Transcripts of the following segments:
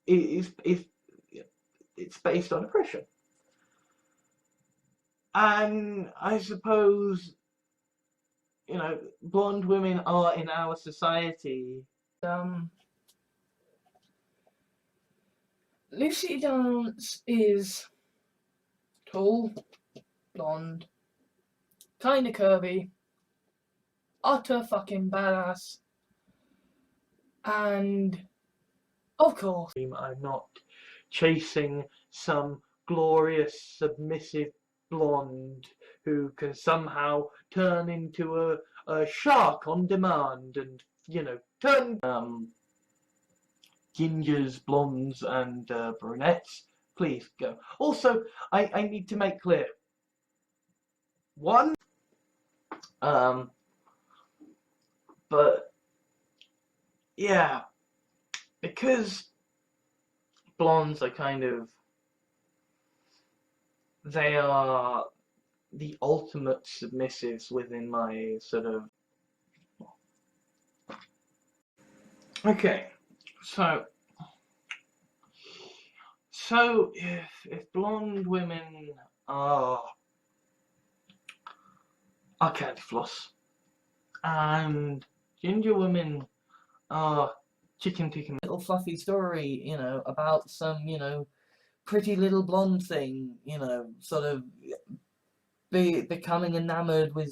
is it's based on oppression. And I suppose, blonde women are in our society. Lucy Jahans is tall, blonde, kinda curvy, utter fucking badass, and of course I'm not chasing some glorious submissive blonde who can somehow turn into a shark on demand and turn gingers, blondes and brunettes. Please go. Also, I need to make clear one, but yeah, because blondes are they are the ultimate submissives within my sort of. Okay, so if blonde women are candy floss and ginger women are chicken tikka. Little fluffy story, about some, pretty little blonde thing, sort of becoming enamored with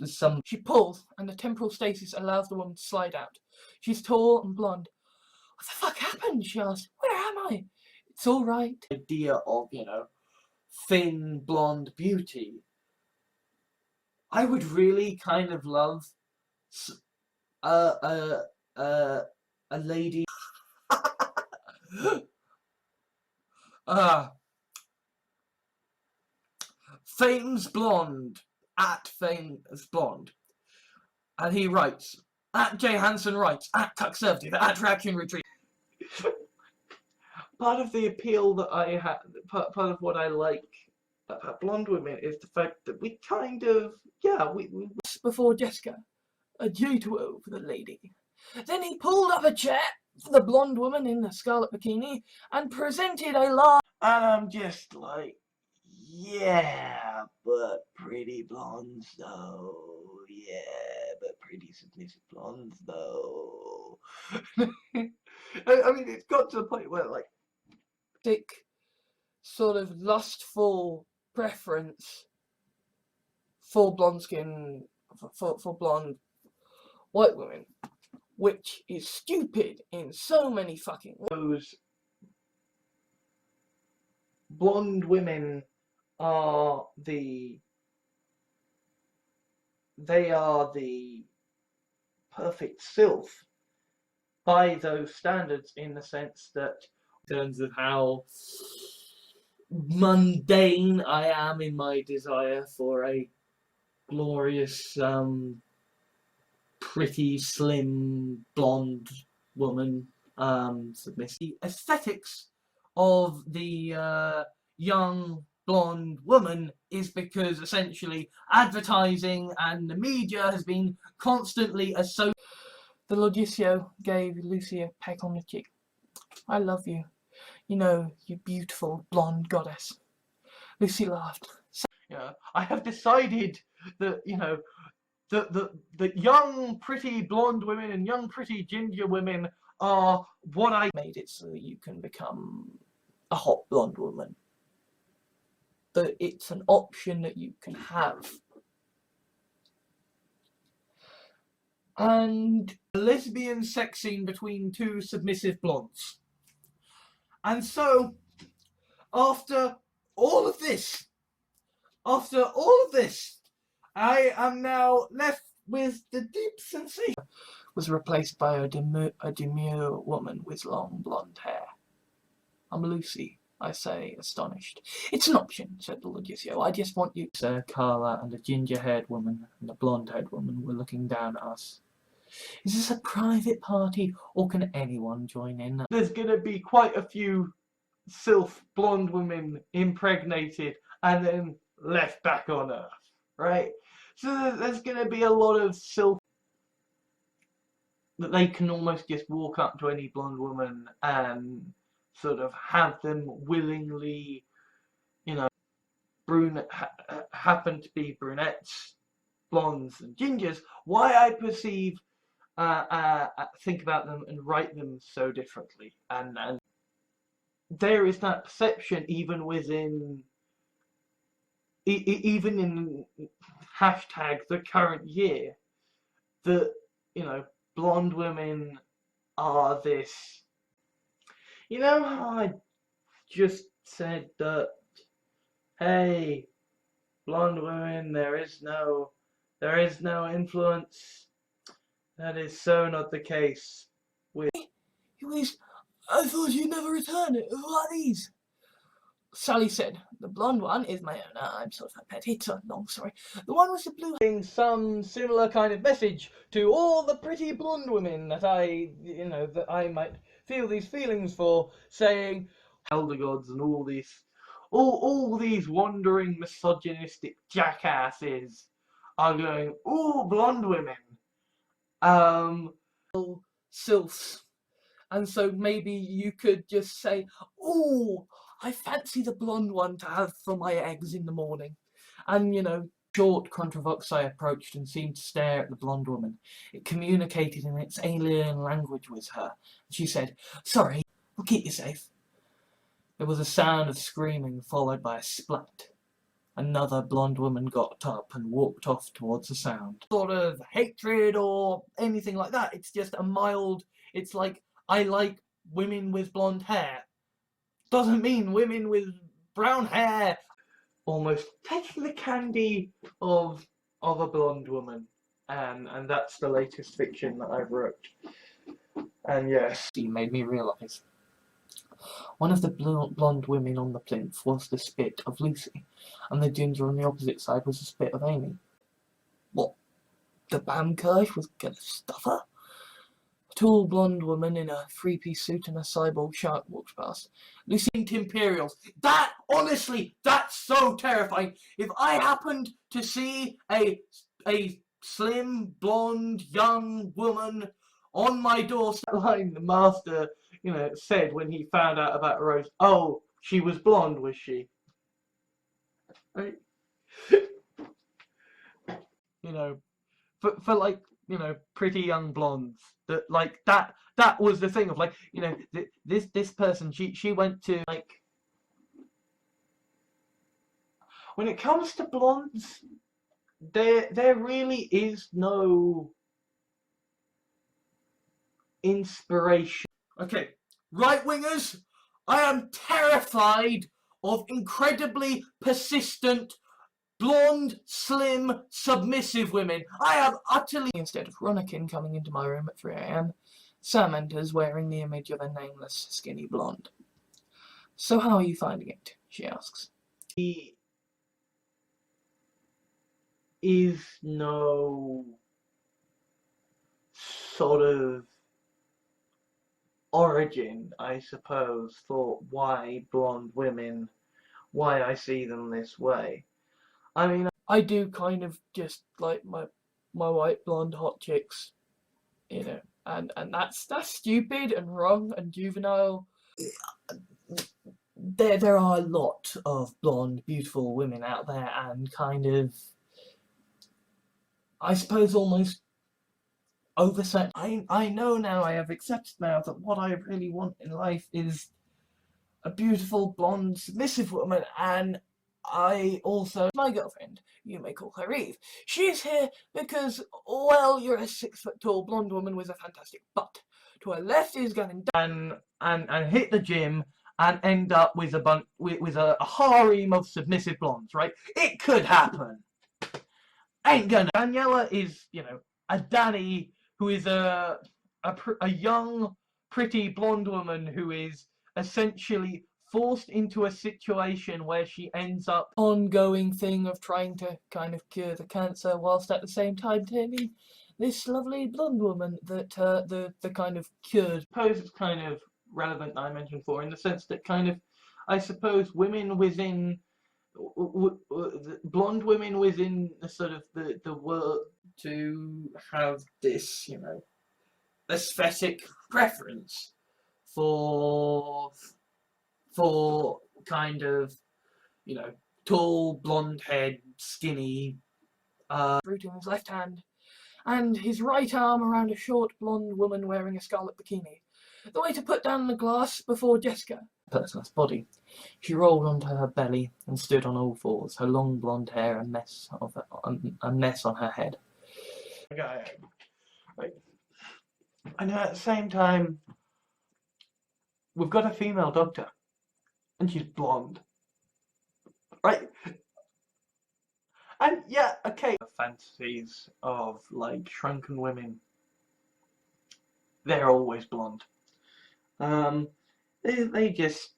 some. She pulls, and the temporal stasis allows the woman to slide out. She's tall and blonde. What the fuck happened? She asks. Where am I? It's all right. Idea of thin blonde beauty. I would really kind of love a lady. Fame's blonde at Fame's blonde, and he writes at Jahans writes at Conservative at Reaction Retreat. Part of the appeal that I have, part of what I like about blonde women is the fact that we kind of, we before Jessica, a duo for the lady. Then he pulled up a chair for the blonde woman in the scarlet bikini and presented a large. And I'm just like, yeah, but pretty blondes though. Yeah, but pretty submissive blondes though. I mean, it's got to the point where like, sort of lustful preference for blonde skin, for blonde white women, which is stupid in so many fucking ways. Those blonde women are the perfect sylph by those standards, in the sense that, in terms of how mundane I am in my desire for a glorious, pretty, slim, blonde woman, submissive. The aesthetics of the young blonde woman is because essentially advertising and the media has been constantly associated. The Lodiceo gave Lucy a peck on the cheek. I love you. You beautiful blonde goddess. Lucy laughed. I have decided that, the young pretty blonde women and young pretty ginger women are what I made it so that you can become a hot blonde woman. That it's an option that you can have. And a lesbian sex scene between two submissive blondes. And so, after all of this, I am now left with the deep sensation. Was replaced by a demure woman with long blonde hair. I'm Lucy, I say, astonished. It's an option, said the Lodiceo. I just want you. Sir Carla and a ginger-haired woman and a blonde-haired woman were looking down at us. Is this a private party, or can anyone join in? There's gonna be quite a few sylph blonde women impregnated and then left back on Earth, right? So there's gonna be a lot of sylph. that they can almost just walk up to any blonde woman and sort of have them willingly, you know, happen to be brunettes, blondes, and gingers. Why I perceive, think about them and write them so differently, and there is that perception even within, even in hashtag the current year, that, you know, blonde women are this. You know how I just said that, hey, blonde women, there is no influence. That is so not the case with. I thought you'd never return it. Who are these? Sally said, the blonde one is my own. I'm sort of a pet. It's a long story. The one with the blue. Some similar kind of message to all the pretty blonde women that that I might feel these feelings for, saying, elder gods and all these wandering misogynistic jackasses are going, ooh, blonde women. Sylphs. And so maybe you could just say, oh, I fancy the blonde one to have for my eggs in the morning. And, you know, short Contravoxi approached and seemed to stare at the blonde woman. It communicated in its alien language with her. She said, sorry, we'll keep you safe. There was a sound of screaming followed by a splat. Another blonde woman got up and walked off towards the sound. Sort of hatred or anything like that. It's just a mild, it's like, I like women with blonde hair. Doesn't mean women with brown hair. Almost taking the candy of a blonde woman. And that's the latest fiction that I wrote. And yes. He made me realise. One of the blonde women on the plinth was the spit of Lucy, and the ginger on the opposite side was the spit of Amy. What? The Bamkirch was gonna stuff her? A tall blonde woman in a three-piece suit and a cyborg shark walked past. Lucy Imperials. That, honestly, that's so terrifying. If I happened to see a slim, blonde, young woman on my doorstep, line the master, you know, said when he found out about Rose, oh, she was blonde, was she? Right? You know, for like, you know, pretty young blondes, that like that was the thing of, like, you know, this person, she went to, like, when it comes to blondes, there really is no inspiration. Okay, right-wingers, I am terrified of incredibly persistent, blonde, slim, submissive women. I am utterly... Instead of Ronikin coming into my room at 3 AM, Sam enters wearing the image of a nameless, skinny blonde. So how are you finding it? She asks. He is no sort of origin, I suppose, for why blonde women, why I see them this way. I mean, I do kind of just like my white blonde hot chicks, you know, and that's stupid and wrong and juvenile. There are a lot of blonde, beautiful women out there, and kind of, I suppose, almost oversight. I know now, I have accepted now that what I really want in life is a beautiful, blonde, submissive woman, and I also, my girlfriend, you may call her Eve. She's here because, well, you're a 6-foot-tall blonde woman with a fantastic butt. To her left is going down and hit the gym and end up with a harem of submissive blondes, right? It could happen. Ain't gonna. Daniela is, you know, a Danny who is a young, pretty blonde woman who is essentially forced into a situation where she ends up ongoing thing of trying to kind of cure the cancer whilst at the same time taming this lovely blonde woman that the kind of cured. I suppose it's kind of relevant I mentioned before, in the sense that kind of, I suppose, women within blonde women within the sort of the world to have this, you know, aesthetic preference for kind of, you know, tall, blonde-haired, skinny, fruit in his left hand, and his right arm around a short blonde woman wearing a scarlet bikini. The way to put down the glass before Jessica. Person's body. She rolled onto her belly and stood on all fours, her long blonde hair a mess on her head. Okay, right. And at the same time, we've got a female doctor, and she's blonde, right? And yeah, okay. Fantasies of like shrunken women. They're always blonde. They just,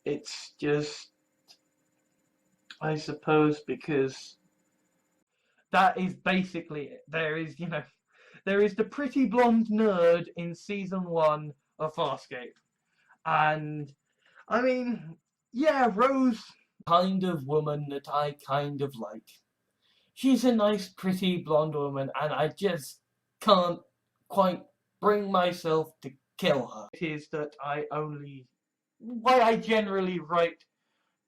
it's just, I suppose, because that is basically it. There is, you know, there is the pretty blonde nerd in season 1 of Farscape, and I mean, yeah, Rose, kind of woman that I kind of like. She's a nice, pretty blonde woman, and I just can't quite bring myself to kill her. It is that why I generally write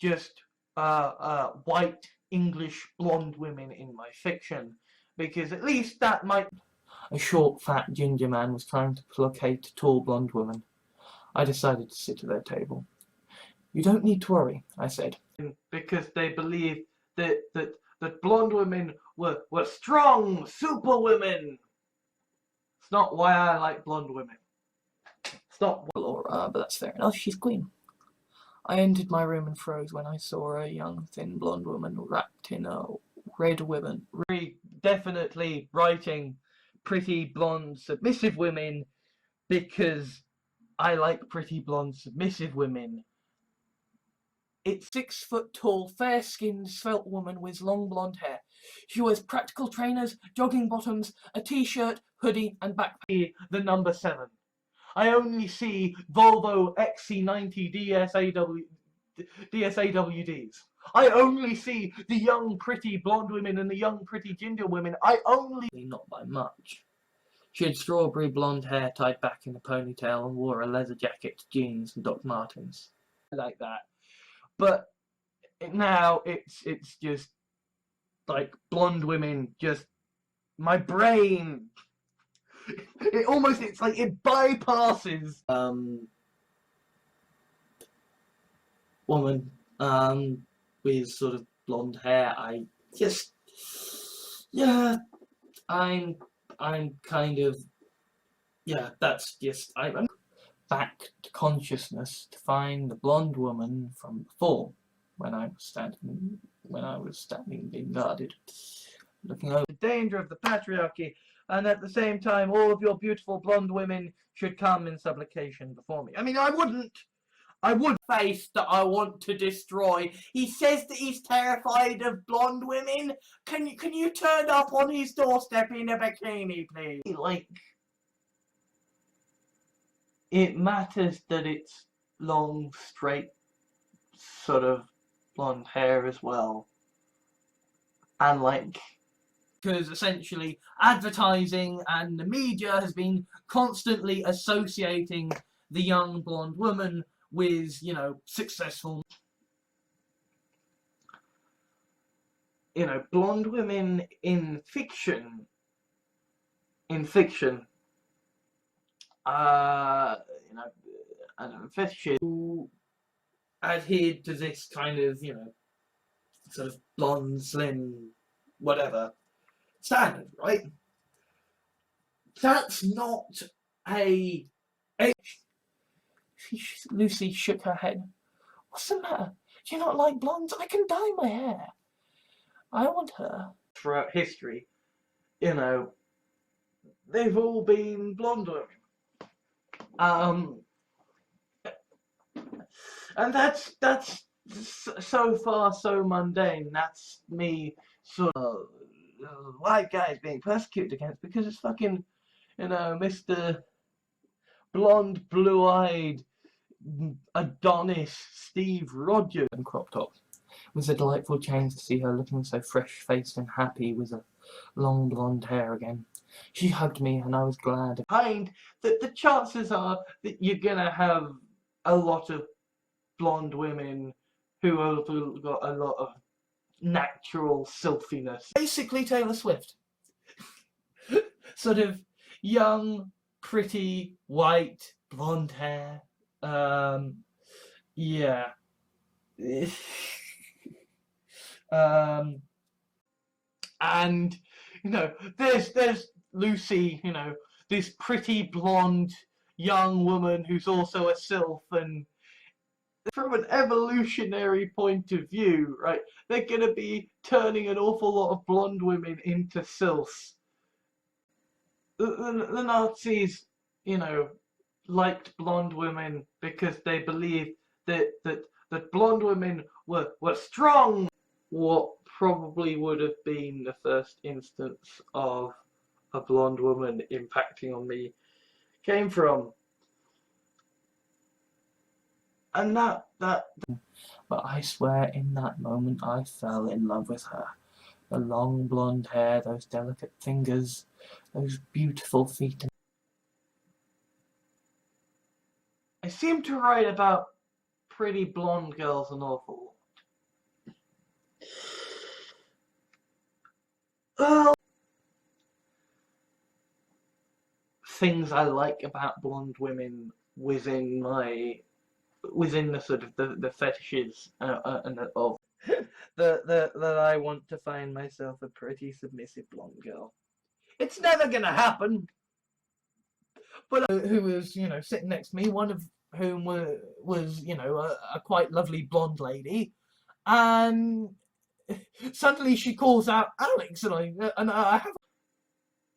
just white English blonde women in my fiction, because at least that might. A short, fat ginger man was trying to placate a tall blonde woman. I decided to sit at their table. "You don't need to worry," I said. Because they believe that blonde women were strong, super women. It's not why I like blonde women. It's not Laura, but that's fair enough. She's queen. I entered my room and froze when I saw a young, thin blonde woman wrapped in a red ribbon. Definitely writing pretty blonde submissive women because I like pretty blonde submissive women. It's 6 foot tall, fair-skinned, svelte woman with long blonde hair. She wears practical trainers, jogging bottoms, a t-shirt, hoodie, and backpack. The number 7. I only see Volvo XC90 DSAWDs. I only see the young, pretty blonde women and the young, pretty ginger women. Not by much. She had strawberry blonde hair tied back in a ponytail and wore a leather jacket, jeans, and Doc Martens. Like that. But now it's just like blonde women. Just my brain. It's like it bypasses. Woman. With sort of blonde hair. I'm kind of, that's just, I'm back to consciousness to find the blonde woman from before, when I was standing being guarded, looking over the danger of the patriarchy, and at the same time all of your beautiful blonde women should come in supplication before me. I mean, I would face that I want to destroy. He says that he's terrified of blonde women. Can you turn up on his doorstep in a bikini, please? Like, it matters that it's long, straight, sort of blonde hair as well. And like, because essentially advertising and the media has been constantly associating the young blonde woman with, you know, successful, you know, blonde women in fiction, you know, I don't know, fetish who adhered to this kind of, you know, sort of blonde, slim, whatever standard, right? That's not a. Lucy shook her head. "What's the matter? Do you not like blondes? I can dye my hair. I want her." Throughout history, you know, they've all been blonde women. And that's so far so mundane. That's me sort of white guys being persecuted against because it's fucking, you know, Mr. Blonde, blue-eyed Adonis Steve Rogers and crop top. It was a delightful change to see her looking so fresh-faced and happy with her long blonde hair again. She hugged me and I was glad. Behind that, the chances are that you're gonna have a lot of blonde women who have got a lot of natural silkiness. Basically Taylor Swift. Sort of young, pretty, white, blonde hair. Yeah. And you know, there's Lucy, you know, this pretty blonde young woman who's also a sylph, and from an evolutionary point of view, right, they're gonna be turning an awful lot of blonde women into sylphs. The Nazis, you know, liked blonde women because they believed that blonde women were strong. What probably would have been the first instance of a blonde woman impacting on me came from, and that but I swear in that moment I fell in love with her. The long blonde hair, those delicate fingers, those beautiful feet. I seem to write about pretty blonde girls an awful lot. Well, things I like about blonde women within the sort of the fetishes and of that I want to find myself a pretty submissive blonde girl. It's never gonna happen. But who was, you know, sitting next to me, one of whom was you know, a quite lovely blonde lady, and suddenly she calls out Alex, and I have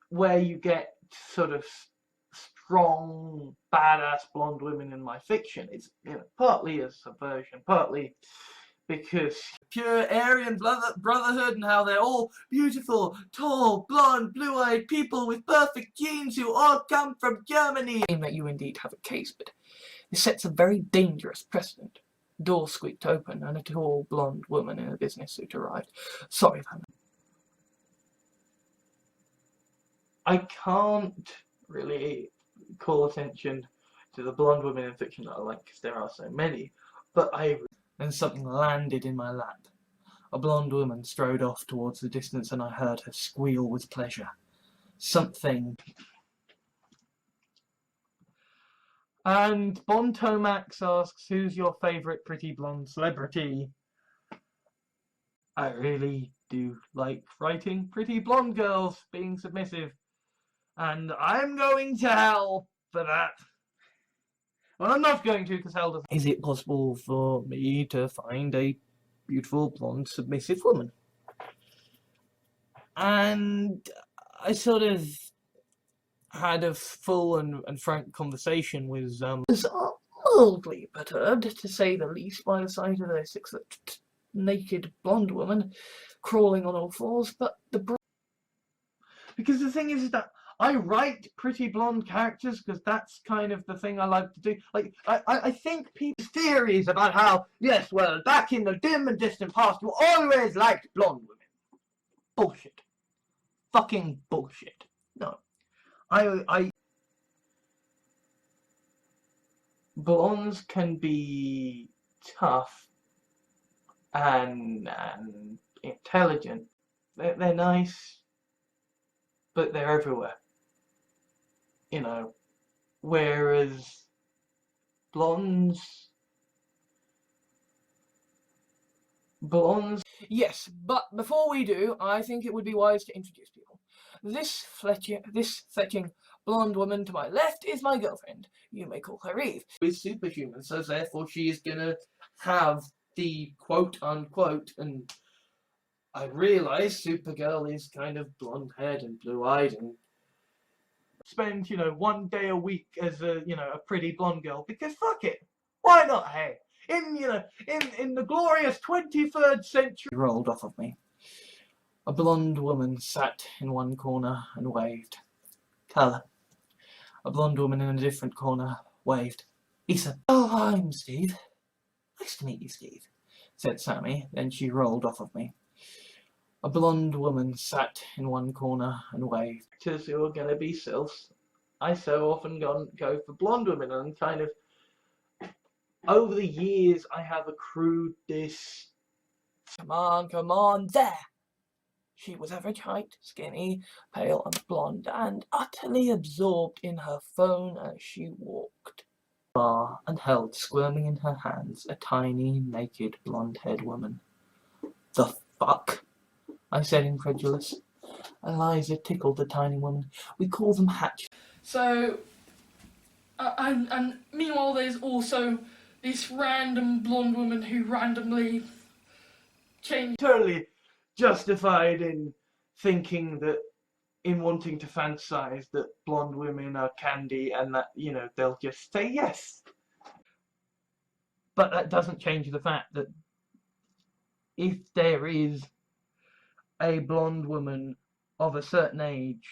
where you get sort of strong, badass blonde women in my fiction. It's, you know, partly a subversion, partly because pure Aryan brotherhood and how they're all beautiful, tall, blonde, blue-eyed people with perfect genes who all come from Germany. That you indeed have a case, but this sets a very dangerous precedent. The door squeaked open and a tall, blonde woman in a business suit arrived. Sorry, Van. I can't really call attention to the blonde women in fiction that I like because there are so many, but then something landed in my lap. A blonde woman strode off towards the distance and I heard her squeal with pleasure. Something. And Bon Tomax asks, who's your favourite pretty blonde celebrity? I really do like writing pretty blonde girls being submissive. And I'm going to hell for that. Well, I'm not going to, because hell doesn't. Is it possible for me to find a beautiful, blonde, submissive woman? And I sort of had a full and frank conversation with, was mildly perturbed, to say the least, by the sight of a 6-foot naked blonde woman crawling on all fours, but because the thing is that I write pretty blonde characters because that's kind of the thing I like to do. Like, I think people's theories about how, yes, well, back in the dim and distant past, you always liked blonde women. Bullshit. Fucking bullshit. No. Blondes can be tough and intelligent. They're nice, but they're everywhere. You know, whereas blondes, yes, but before we do, I think it would be wise to introduce people. This fetching blonde woman to my left is my girlfriend. You may call her Eve. Is superhuman, so therefore she is gonna have the quote-unquote, and I realise Supergirl is kind of blonde-haired and blue-eyed and spend, you know, one day a week as a, you know, a pretty blonde girl, because fuck it, why not, hey? In, you know, in the glorious 23rd century. Rolled off of me. A blonde woman sat in one corner and waved. Colour. A blonde woman in a different corner waved. He said, "Oh, I'm Steve." "Nice to meet you, Steve," said Sammy. Then she rolled off of me. A blonde woman sat in one corner and waved. Actors who are going to be sylphs, I so often go for blonde women, and kind of over the years I have accrued this. Come on, there! She was average height, skinny, pale and blonde, and utterly absorbed in her phone as she walked. Bar and held, squirming in her hands, a tiny, naked, blonde-haired woman. The fuck? I said, incredulous. Eliza tickled the tiny woman. We call them hatch. So, and meanwhile there's also this random blonde woman who randomly changed. Totally justified in thinking that, in wanting to fantasize that blonde women are candy and that, you know, they'll just say yes. But that doesn't change the fact that if there is a blonde woman of a certain age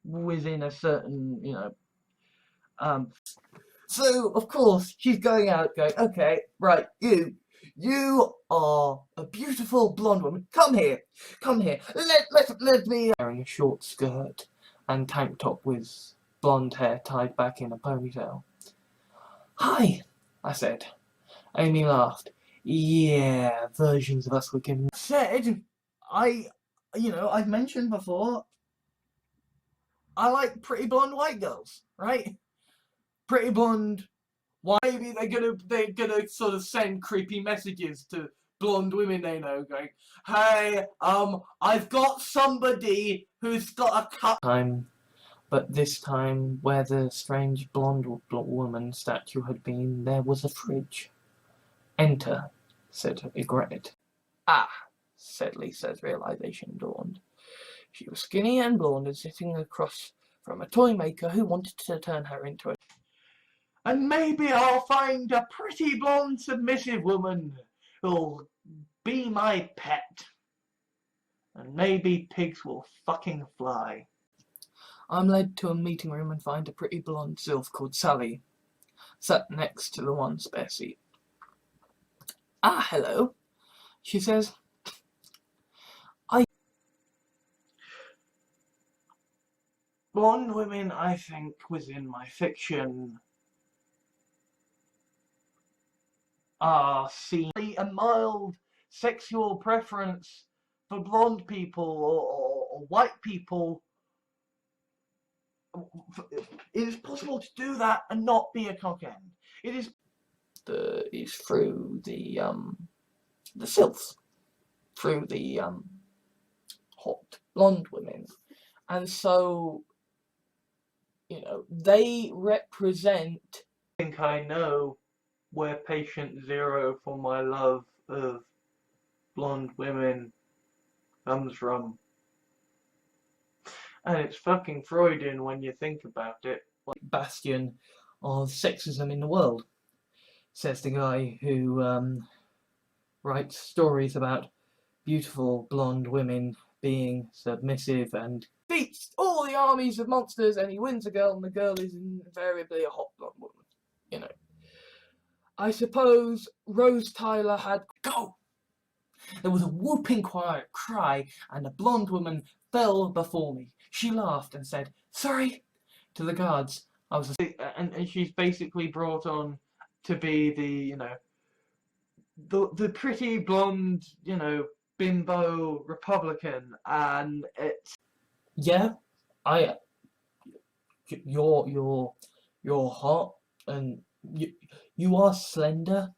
within a certain, you know, so of course she's going out going, okay, right, you are a beautiful blonde woman. Come here. Let me. Wearing a short skirt and tank top with blonde hair tied back in a ponytail. Hi, I said. Amy laughed. Yeah, versions of us were given. Said, I've mentioned before, I like pretty blonde white girls, right? Pretty blonde. Why? Maybe they're gonna sort of send creepy messages to blonde women they know, going, "Hey, I've got somebody who's got a cut." But this time, where the strange blonde woman statue had been, there was a fridge. Enter, said Egret. Ah, said Lisa as realization dawned. She was skinny and blonde and sitting across from a toy maker who wanted to turn her into a. And maybe I'll find a pretty blonde submissive woman who'll be my pet. And maybe pigs will fucking fly. I'm led to a meeting room and find a pretty blonde sylph called Sally, sat next to the one spare seat. Ah, hello, she says. Blonde women, I think, within my fiction are seen a mild sexual preference for blonde people or white people. It is possible to do that and not be a cockend. It is through the sylphs, through the hot blonde women, and so, you know, they represent. I think I know where patient zero for my love of blonde women comes from. And it's fucking Freudian when you think about it. Like bastion of sexism in the world, says the guy who writes stories about beautiful blonde women being submissive and beats all the armies of monsters, and he wins a girl, and the girl is invariably a hot blonde woman. You know. I suppose Rose Tyler had go. There was a whooping cry, and a blonde woman fell before me. She laughed and said, "Sorry," to the guards. I was, and she's basically brought on to be the, you know, the pretty blonde, you know, bimbo Republican, and it's, yeah, you're hot, and you are slender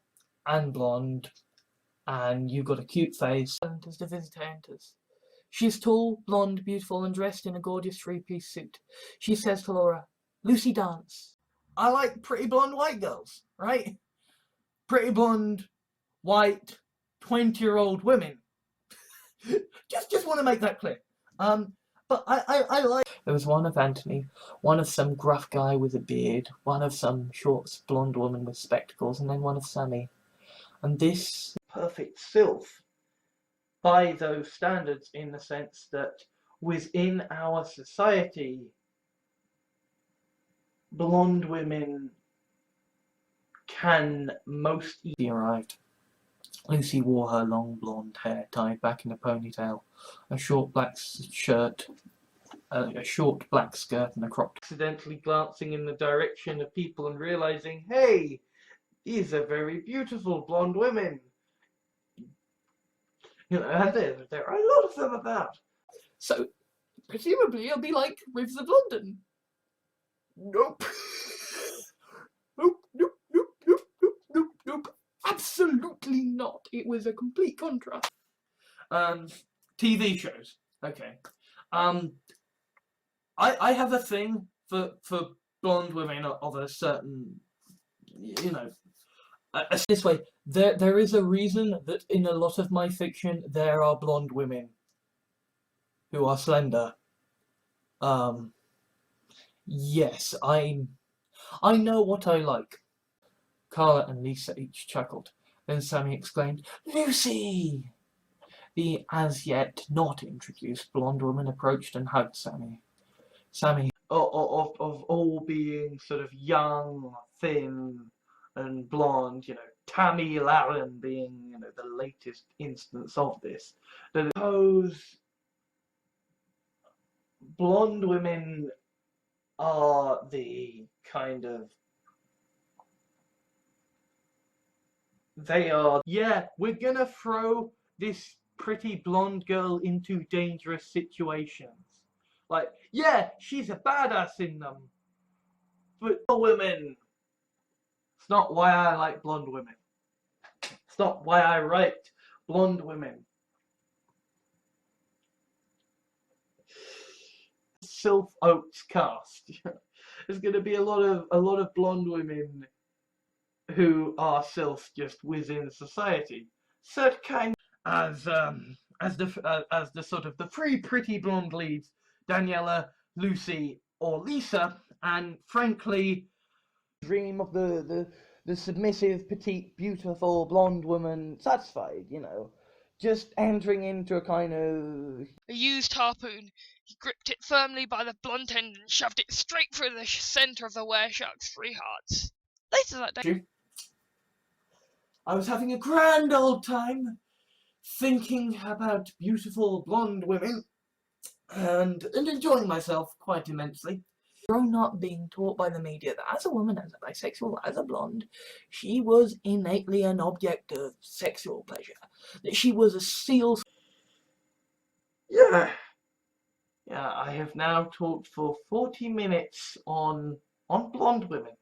and blonde, and you've got a cute face. As the visitor enters, she's tall, blonde, beautiful, and dressed in a gorgeous three-piece suit. She says to Laura, "Lucy, dance." I like pretty blonde white girls, right? Pretty blonde, white, 20-year-old women. just want to make that clear. But I like. There was one of Anthony, one of some gruff guy with a beard, one of some short blonde woman with spectacles, and then one of Sammy. And this perfect sylph by those standards, in the sense that within our society, blonde women can most easily arrived. Lucy wore her long blonde hair tied back in a ponytail, a short black shirt, a short black skirt, and a crop. Accidentally glancing in the direction of people and realizing, hey, these are very beautiful blonde women. You know, and there are a lot of them about. So, presumably, it'll be like Rivers of London. Nope. Nope, nope, nope, nope, nope, nope, nope. Absolutely not. It was a complete contrast. TV shows. Okay. I have a thing for blonde women of a certain, you know, this way. There is a reason that in a lot of my fiction there are blonde women who are slender. Yes, I know what I like. Carla and Lisa each chuckled. Then Sammy exclaimed, "Lucy!" The as yet not introduced blonde woman approached and hugged Sammy. Sammy, of all being sort of young, thin, and blonde, you know, Tammy Laren being, you know, the latest instance of this. That suppose blonde women are the kind of, they are, yeah, we're gonna throw this pretty blonde girl into dangerous situations. Like, yeah, she's a badass in them, but women. It's not why I like blonde women. It's not why I write blonde women. Sylph Oaks cast. There's going to be a lot of blonde women who are sylphs just within society. So kind as the sort of the three pretty blonde leads, Daniela, Lucy, or Lisa, and frankly, dream of the submissive, petite, beautiful blonde woman satisfied, you know, just entering into a kind of A used harpoon. He gripped it firmly by the blunt end and shoved it straight through the centre of the wereshark's 3 hearts. Later that day, I was having a grand old time thinking about beautiful blonde women and enjoying myself quite immensely. Grown up being taught by the media that as a woman, as a bisexual, as a blonde, she was innately an object of sexual pleasure. That she was a seal. Yeah, I have now talked for 40 minutes on blonde women.